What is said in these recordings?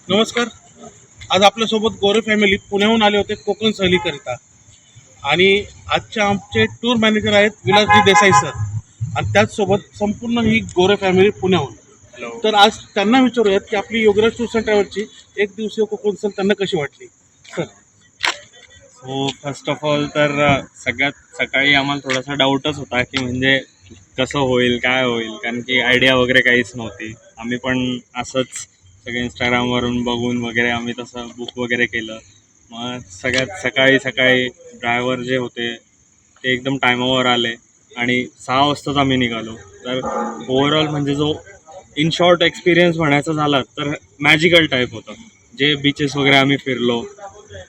नमस्कार. आज आपल्यासोबत गोरे फॅमिली पुण्याहून आले होते कोकण सहलीकरिता आणि आजचे आमचे टूर मॅनेजर आहेत विलासजी देसाई सर आणि त्याचसोबत संपूर्ण ही गोरे फॅमिली पुण्याहून. तर आज त्यांना विचारूयात की आपली योगराज टूर्स अँड ट्रॅव्हल्सची एक दिवसीय कोकण सहल त्यांना कशी वाटली. सर. हो, फर्स्ट ऑफ ऑल तर सगळ्यात सकाळी आम्हाला थोडासा डाऊटच होता की म्हणजे कसं होईल, काय होईल, कारण की आयडिया वगैरे काहीच नव्हती. आम्ही पण असंच सगळे इंस्टाग्रामवरून बघून वगैरे आम्ही तसं बुक वगैरे केलं. मग सगळ्यात सकाळी सकाळी ड्रायव्हर जे होते ते एकदम टायमावर आले आणि 6 वाजताच आम्ही निघालो. तर ओव्हरऑल म्हणजे जो इन शॉर्ट एक्सपिरियन्स म्हणायचा झाला तर मॅजिकल टाईप होतं. जे बीचेस वगैरे आम्ही फिरलो,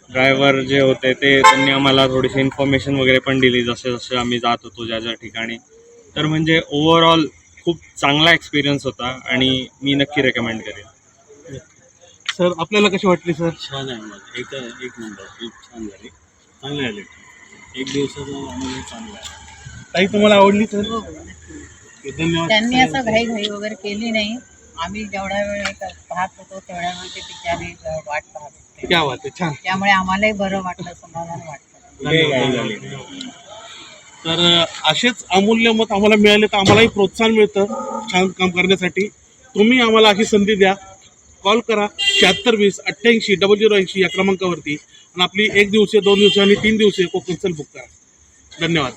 ड्रायव्हर जे होते त्यांनी आम्हाला थोडीशी इन्फॉर्मेशन वगैरे पण दिली जसे जसे आम्ही जात होतो ज्या ज्या ठिकाणी. तर म्हणजे ओव्हरऑल खूप चांगला एक्सपिरियन्स होता आणि मी नक्की रेकमेंड करेन. सर आपल्याला कशी वाटली सर. छान आहे. मला एक नंबर खूप छान झाली, चांगले आले. एक दिवसाचा अनुभव चांगला आहे. ताई तुम्हाला आवडली सर. हो, धन्यवाद. त्यांनी असं घाई वगैरे केली नाही. आम्ही जेवढा वेळ पाहत होतो तेवढ्या वेळ ते बिचारे वाट पाहत होते. क्या बात आहे. छान. त्यामुळे आम्हालाही बरं वाटलं, समाधान वाटलं. धन्यवाद. तर असेच अमूल्य मत आम्हाला मिळाले तर आम्हालाही प्रोत्साहन मिळतं छान काम करण्यासाठी. तुम्ही आम्हाला अशी संधी द्या. कॉल करा 7620 88 0080 या क्रमांकावरती आणि आपली 1 दिवसीय 2 दिवसीय आणि 3 दिवसीय कोकण सहल बुक करा. धन्यवाद.